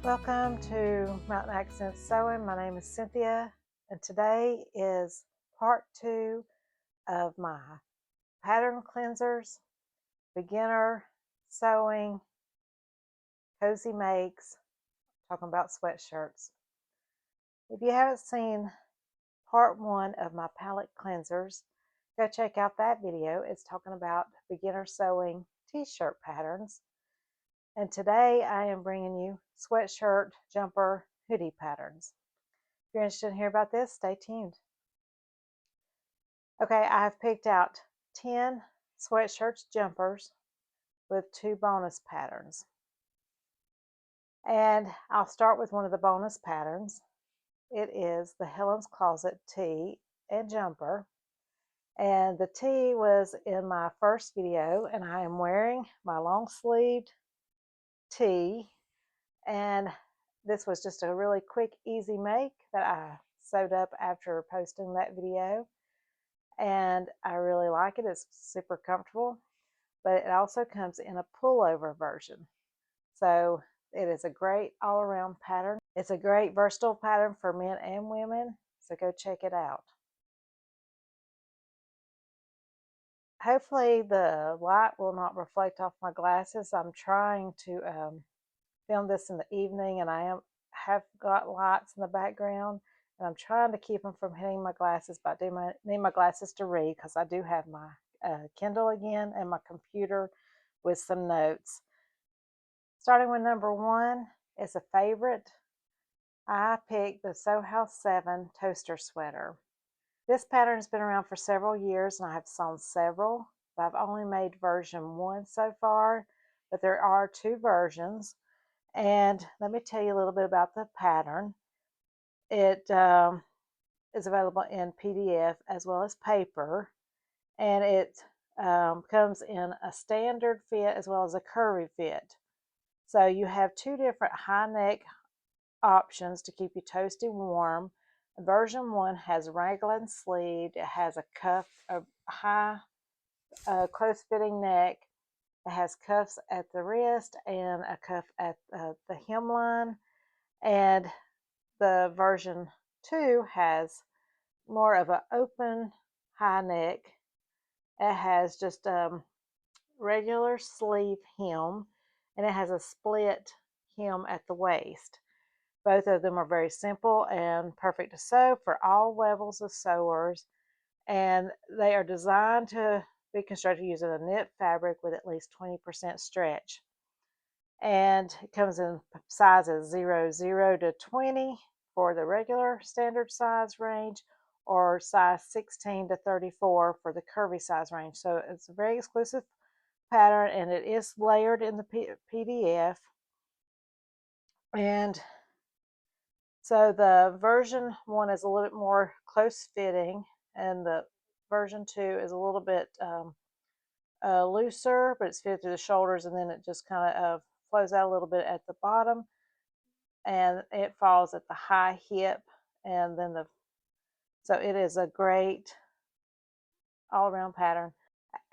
Welcome to Mountain Accent Sewing. My name is Cynthia, and today is part 2 of my pattern cleansers, beginner sewing, cozy makes, talking about sweatshirts. If you haven't seen part 1 of my palette cleansers, go check out that video. It's talking about beginner sewing t-shirt patterns. And today I am bringing you sweatshirt, jumper, hoodie patterns. If you're interested in hearing about this, stay tuned. Okay, I've picked out 10 sweatshirts jumpers with 2 bonus patterns. And I'll start with one of the bonus patterns. It is the Helen's Closet tee and jumper. And the tee was in my first video, and I am wearing my long sleeved tee. And this was just a really quick, easy make that I sewed up after posting that video. And I really like it. It's super comfortable, but it also comes in a pullover version. So it is a great all-around pattern. It's a great versatile pattern for men and women, so go check it out. Hopefully the light will not reflect off my glasses. I'm trying to film this in the evening, and have got lights in the background, and I'm trying to keep them from hitting my glasses, but I do need my glasses to read because I do have my Kindle again and my computer with some notes. Starting with number 1 is a favorite. I picked the Sew House 7 toaster sweater. This pattern has been around for several years, and I have sewn several, but I've only made version 1 so far, but there are 2 versions. And let me tell you a little bit about the pattern. It is available in PDF as well as paper, and it comes in a standard fit as well as a curvy fit. So you have 2 different high neck options to keep you toasty warm. Version 1 has raglan sleeved. It has a high close fitting neck. It has cuffs at the wrist and a cuff at the hemline. And the version 2 has more of an open high neck. It has just regular sleeve hem, and it has a split hem at the waist. Both of them are very simple and perfect to sew for all levels of sewers, and they are designed to be constructed using a knit fabric with at least 20% stretch. And it comes in sizes 0 to 20 for the regular standard size range, or size 16 to 34 for the curvy size range. So it's a very exclusive pattern, and it is layered in the PDF. And so the version 1 is a little bit more close fitting, and the version 2 is a little bit looser, but it's fitted through the shoulders, and then it just kind of flows out a little bit at the bottom, and it falls at the high hip, and then so it is a great all-around pattern.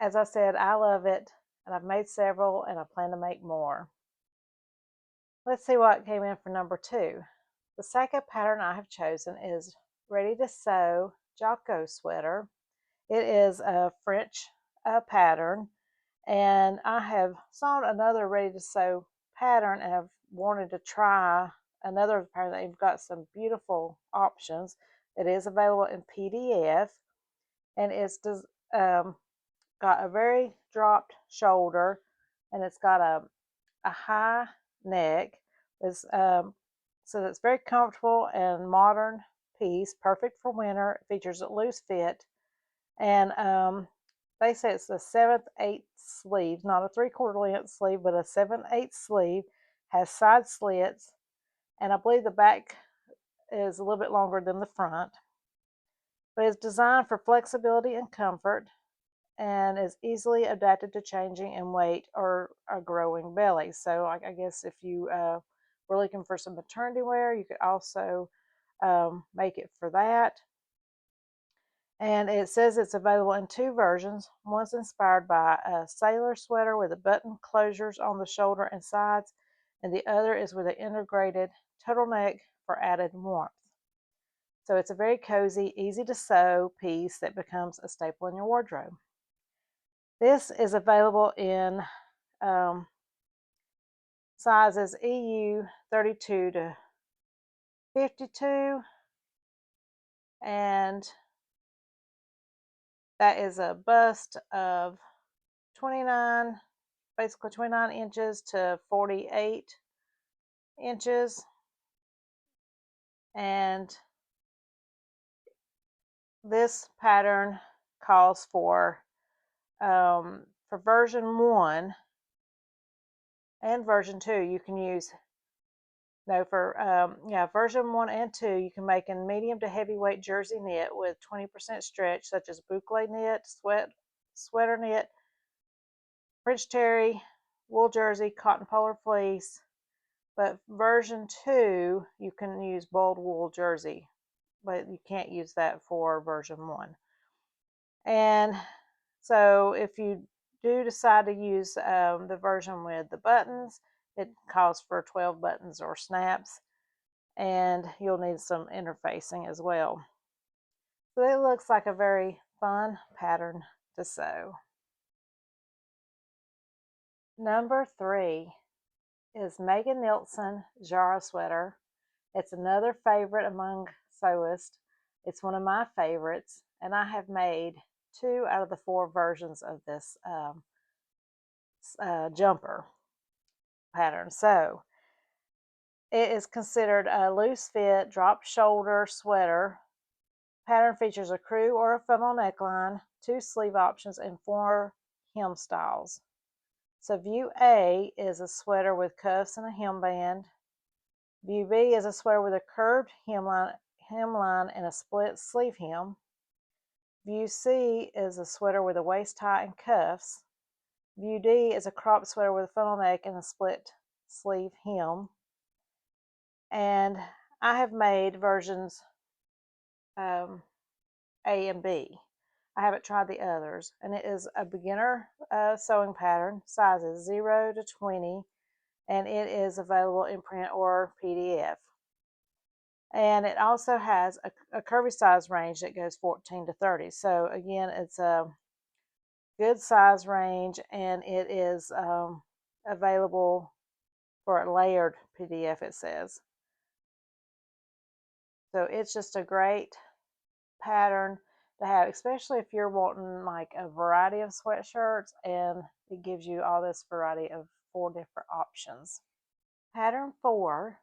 As I said, I love it, and I've made several, and I plan to make more. Let's see what came in for number 2. The second pattern I have chosen is Ready to Sew Jocko sweater. It is a French pattern, and I have sewn another Ready to Sew pattern, and I've wanted to try another pattern. They've got some beautiful options. It is available in PDF, and it's got a very dropped shoulder, and it's got a high neck. So it's very comfortable and modern piece, perfect for winter. It features a loose fit, and they say it's a 7/8 sleeve, not a 3/4 length sleeve, but a 7/8 sleeve. Has side slits, and I believe the back is a little bit longer than the front. But it's designed for flexibility and comfort, and is easily adapted to changing in weight or a growing belly. So I guess if you were looking for some maternity wear, you could also make it for that. And it says it's available in 2 versions. One's inspired by a sailor sweater with the button closures on the shoulder and sides, and the other is with an integrated turtleneck for added warmth. So it's a very cozy, easy to sew piece that becomes a staple in your wardrobe. This is available in sizes EU 32 to 52, and that is a bust of 29, basically 29 inches to 48 inches, and this pattern calls for version 1 and version 2 you can use, no, for version 1 and 2 you can make in medium to heavyweight jersey knit with 20% stretch, such as boucle knit, sweater knit, French terry, wool jersey, cotton polar fleece. But version 2 you can use bold wool jersey, but you can't use that for version 1. And so if you do decide to use the version with the buttons, it calls for 12 buttons or snaps, and you'll need some interfacing as well. So it looks like a very fun pattern to sew. Number 3 is Megan Nielsen Jarrah sweater. It's another favorite among sewists. It's one of my favorites, and I have made 2 out of the 4 versions of this jumper pattern. So it is considered a loose fit, drop shoulder sweater. Pattern features a crew or a funnel neckline, 2 sleeve options, and 4 hem styles. So view A is a sweater with cuffs and a hemband. View B is a sweater with a curved hemline and a split sleeve hem. View C is a sweater with a waist tie and cuffs. View D is a crop sweater with a funnel neck and a split sleeve hem. And I have made versions A and B. I haven't tried the others, and it is a beginner sewing pattern, sizes 0 to 20, and it is available in print or PDF. And it also has a curvy size range that goes 14 to 30. So again, it's a good size range, and it is available for a layered PDF, it says. So it's just a great pattern to have, especially if you're wanting like a variety of sweatshirts, and it gives you all this variety of 4 different options. Pattern 4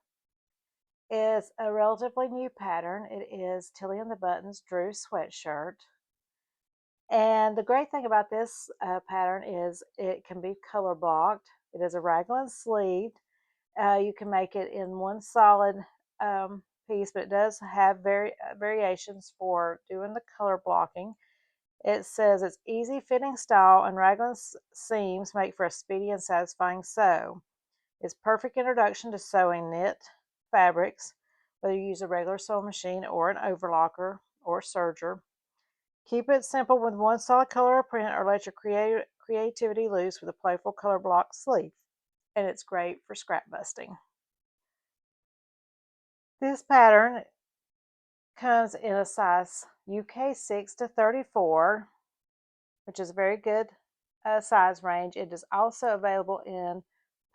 is a relatively new pattern. It is Tilly and the Buttons Drew sweatshirt. And the great thing about this pattern is it can be color blocked. It is a raglan sleeved. You can make it in one solid piece, but it does have variations for doing the color blocking. It says it's easy fitting style, and raglan seams make for a speedy and satisfying sew. It's perfect introduction to sewing knit fabrics, whether you use a regular sewing machine or an overlocker or serger. Keep it simple with one solid color or print, or let your creativity loose with a playful color block sleeve. And it's great for scrap busting. This pattern comes in a size UK 6 to 34, which is a very good size range. It is also available in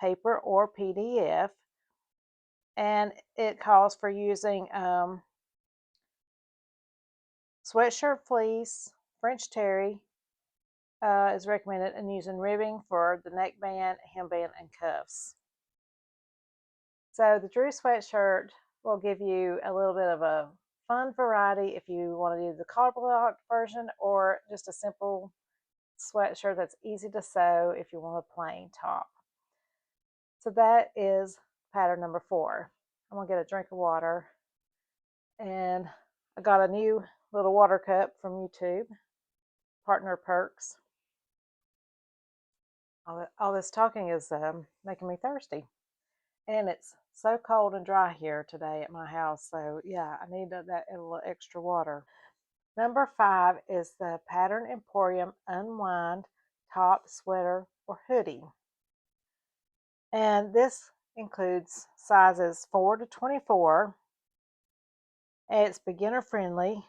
paper or PDF, and it calls for using sweatshirt fleece, French terry is recommended, and using ribbing for the neckband, hemband, and cuffs. So the Drew sweatshirt will give you a little bit of a fun variety if you want to do the collar block version, or just a simple sweatshirt that's easy to sew if you want a plain top. So that is pattern number 4. I'm going to get a drink of water, and I got a new little water cup from YouTube, Partner Perks. All this talking is making me thirsty, and it's so cold and dry here today at my house, so yeah, I need that little extra water. Number 5 is the Pattern Emporium Unwind top, sweater, or hoodie. And this includes sizes 4 to 24. It's beginner friendly,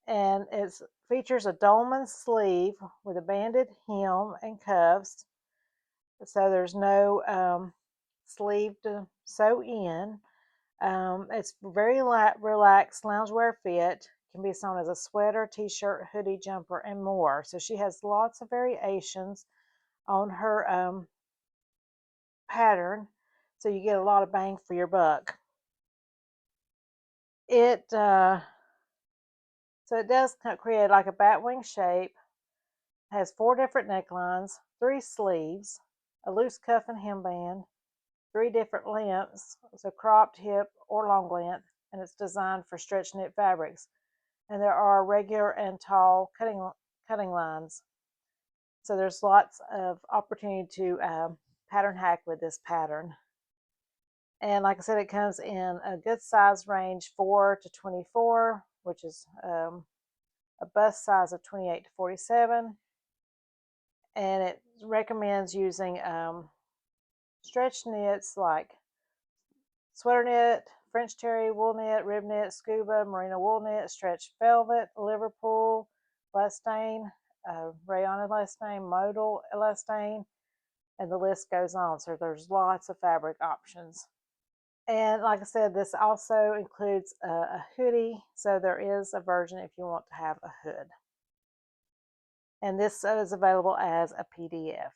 and it features a dolman sleeve with a banded hem and cuffs, so there's no sleeve to sew in. It's very light, relaxed loungewear fit. Can be sewn as a sweater, t-shirt, hoodie, jumper, and more. So she has lots of variations on her pattern, so you get a lot of bang for your buck. So it does create like a bat wing shape. Has 4 different necklines, 3 sleeves, a loose cuff and hemband, 3 different lengths, so cropped, hip, or long length, and it's designed for stretch knit fabrics. And there are regular and tall cutting lines. So there's lots of opportunity to pattern hack with this pattern. And like I said, it comes in a good size range 4 to 24, which is a bust size of 28 to 47. And it recommends using stretch knits like sweater knit, French terry, wool knit, rib knit, scuba, merino wool knit, stretch velvet, Liverpool, elastane, rayon elastane, modal elastane, and the list goes on. So there's lots of fabric options. And like I said, this also includes a hoodie, so there is a version if you want to have a hood. And this is available as a PDF.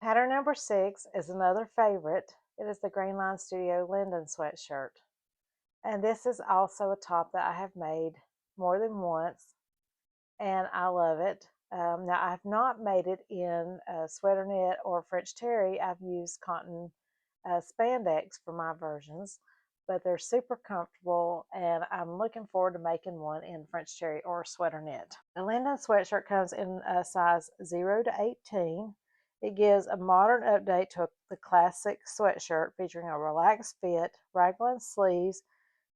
Pattern number 6 is another favorite. It is the Grainline Studio Linden sweatshirt. And this is also a top that I have made more than once, and I love it. Now, I have not made it in sweater knit or French terry. I've used cotton spandex for my versions, but they're super comfortable, and I'm looking forward to making one in French terry or sweater knit. The Linden sweatshirt comes in a size 0 to 18. It gives a modern update to the classic sweatshirt, featuring a relaxed fit, raglan sleeves,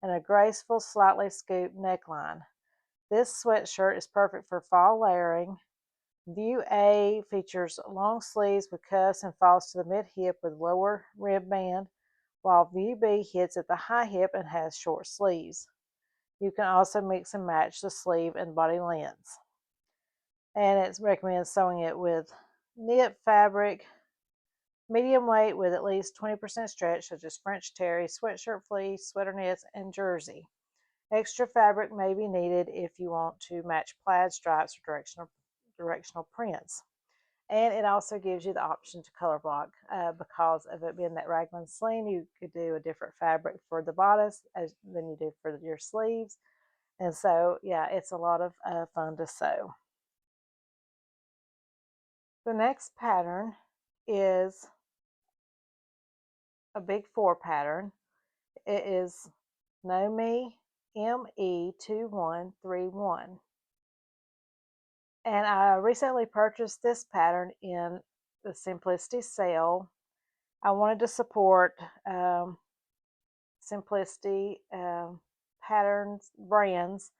and a graceful, slightly scooped neckline. This sweatshirt is perfect for fall layering. View A features long sleeves with cuffs and falls to the mid-hip with lower rib band, while View B hits at the high hip and has short sleeves. You can also mix and match the sleeve and body lengths. And it recommends sewing it with knit fabric, medium weight with at least 20% stretch, such as French terry, sweatshirt fleece, sweater knits, and jersey. Extra fabric may be needed if you want to match plaid stripes or directional prints. And it also gives you the option to color block because of it being that raglan sling. You could do a different fabric for the bodice than you do for your sleeves. And so, yeah, it's a lot of fun to sew. The next pattern is a big 4 pattern. It is Me ME2131. And I recently purchased this pattern in the Simplicity sale. I wanted to support Simplicity patterns, brands.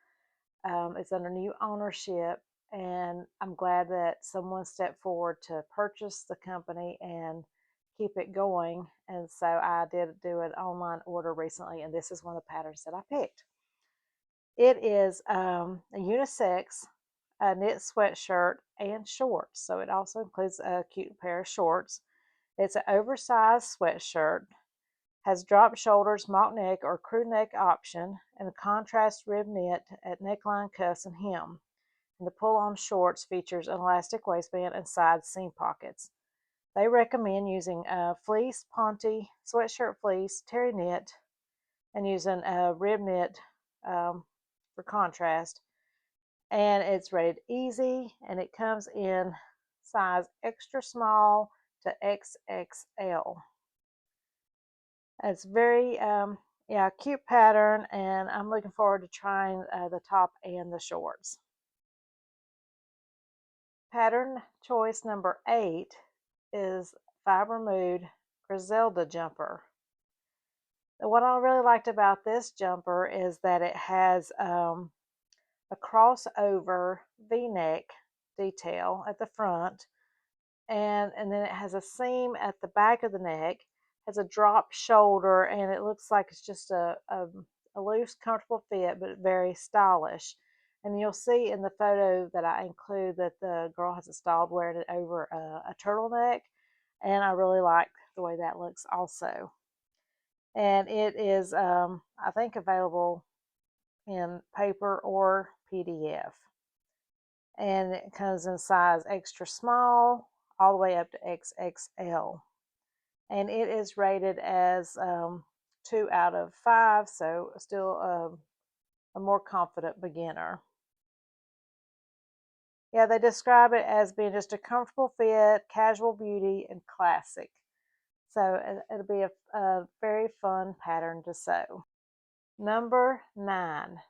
It's under new ownership, and I'm glad that someone stepped forward to purchase the company and keep it going. And so I did do an online order recently, and this is one of the patterns that I picked. It is a unisex knit sweatshirt and shorts, so it also includes a cute pair of shorts. It's an oversized sweatshirt, has drop shoulders, mock neck, or crew neck option, and a contrast rib knit at neckline, cuffs, and hem. And the pull-on shorts features an elastic waistband and side seam pockets. They recommend using fleece, ponte, sweatshirt fleece, terry knit, and using rib knit for contrast. And it's rated easy, and it comes in size extra small to XXL. It's very cute pattern, and I'm looking forward to trying the top and the shorts. Pattern choice number 8 is FibreMood Griselda jumper. What I really liked about this jumper is that it has a crossover V-neck detail at the front, and then it has a seam at the back of the neck, has a drop shoulder, and it looks like it's just a loose, comfortable fit, but very stylish. And you'll see in the photo that I include that the girl has it styled wearing it over a turtleneck, and I really like the way that looks also. And it is, I think, available in paper or PDF. And it comes in size extra small all the way up to XXL. And it is rated as 2 out of 5, so still a more confident beginner. Yeah, they describe it as being just a comfortable fit, casual beauty, and classic. So it'll be a very fun pattern to sew. Number 9,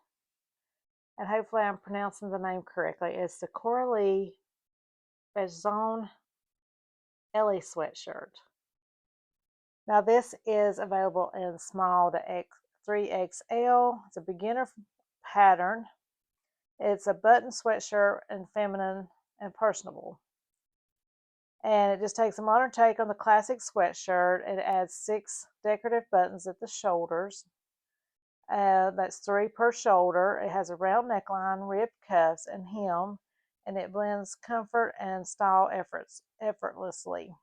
and hopefully I'm pronouncing the name correctly, it's the Corraline Bijasson Ellie sweatshirt. Now this is available in small to 3XL. It's a beginner pattern. It's a button sweatshirt and feminine and personable. And it just takes a modern take on the classic sweatshirt. It adds 6 decorative buttons at the shoulders. That's 3 per shoulder. It has a round neckline, ribbed cuffs, and hem, and it blends comfort and style effortlessly.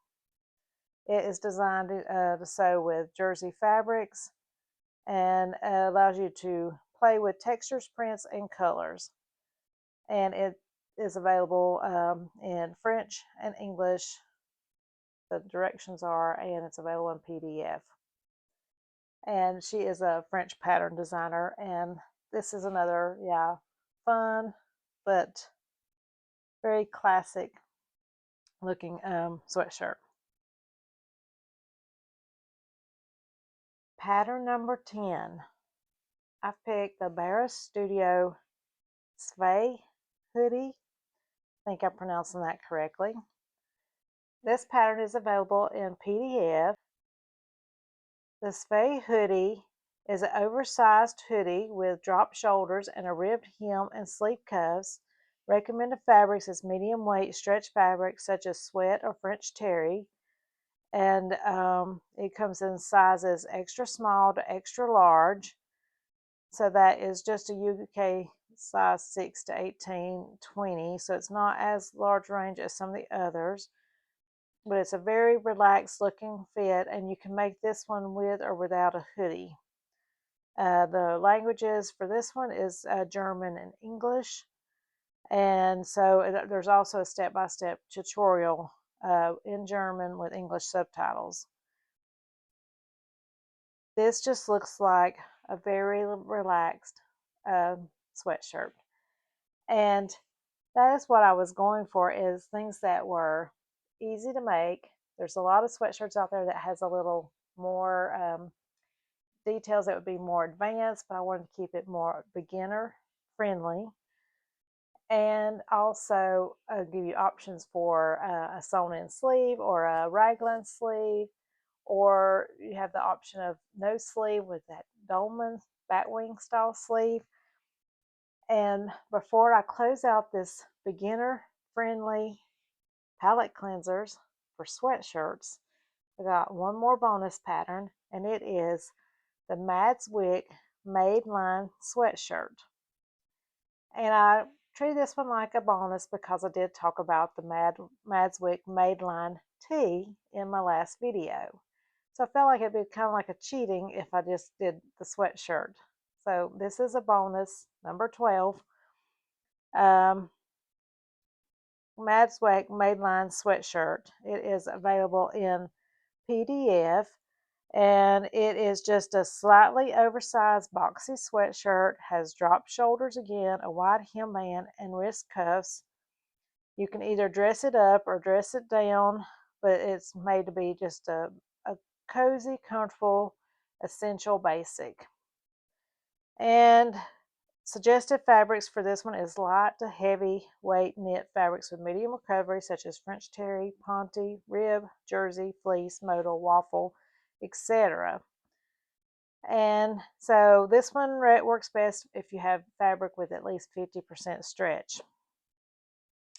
It is designed to sew with jersey fabrics and allows you to play with textures, prints, and colors. And it is available in French and English. The directions are, and it's available in PDF. And she is a French pattern designer, and this is another, fun but very classic looking sweatshirt. Pattern number 10. I picked the Bara Studio Svea hoodie. I think I'm pronouncing that correctly. This pattern is available in PDF. The Svea hoodie is an oversized hoodie with drop shoulders and a ribbed hem and sleeve cuffs. Recommended fabrics is medium weight stretch fabric such as sweat or French terry. And it comes in sizes extra small to extra large. So that is just a UK size 6 to 18, 20. So it's not as large range as some of the others. But it's a very relaxed looking fit, and you can make this one with or without a hoodie. The languages for this one is German and English. And so there's also a step-by-step tutorial in German with English subtitles. This just looks like a very relaxed sweatshirt. And that is what I was going for, is things that were easy to make. There's a lot of sweatshirts out there that has a little more details that would be more advanced, but I wanted to keep it more beginner friendly. And also give you options for a sewn-in sleeve or a raglan sleeve, or you have the option of no sleeve with that dolman batwing style sleeve. And before I close out this beginner friendly palette cleansers for sweatshirts, I got one more bonus pattern, and it is the Madswick Made Line sweatshirt. And I treated this one like a bonus because I did talk about the Madswick Made Line tee in my last video. So I felt like it'd be kind of like a cheating if I just did the sweatshirt. So this is a bonus, number 12. Madswick Made Line sweatshirt. It is available in PDF, and it is just a slightly oversized boxy sweatshirt, has drop shoulders again, a wide hemband, and wrist cuffs. You can either dress it up or dress it down, but it's made to be just a cozy, comfortable, essential basic. And suggested fabrics for this one is light to heavy weight knit fabrics with medium recovery, such as French terry, ponte, rib, jersey, fleece, modal, waffle, etc. And so this one works best if you have fabric with at least 50% stretch.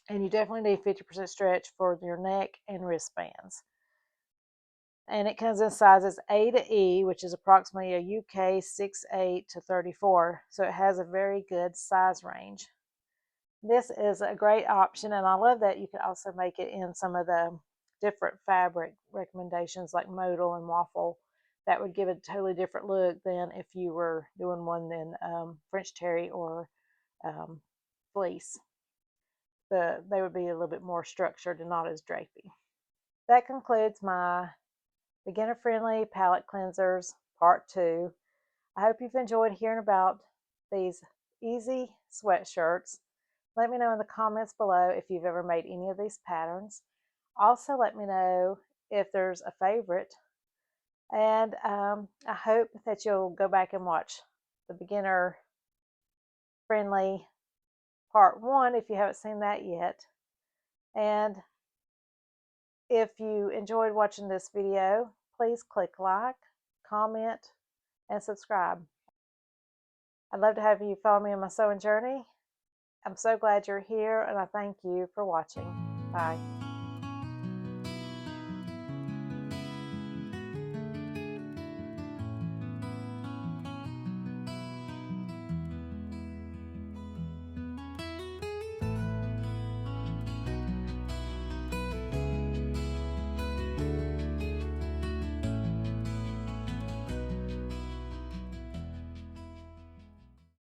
And you definitely need 50% stretch for your neck and wristbands. And it comes in sizes A to E, which is approximately a UK 6'8" to 34. So it has a very good size range. This is a great option, and I love that you can also make it in some of the different fabric recommendations like modal and waffle. That would give it a totally different look than if you were doing one in French terry or fleece. They would be a little bit more structured and not as drapey. That concludes my beginner-friendly palette cleansers part 2. I hope you've enjoyed hearing about these easy sweatshirts. Let me know in the comments below if you've ever made any of these patterns. Also, let me know if there's a favorite. And I hope that you'll go back and watch the beginner friendly part 1 if you haven't seen that yet. And if you enjoyed watching this video, please click like, comment, and subscribe. I'd love to have you follow me on my sewing journey. I'm so glad you're here, and I thank you for watching. Bye.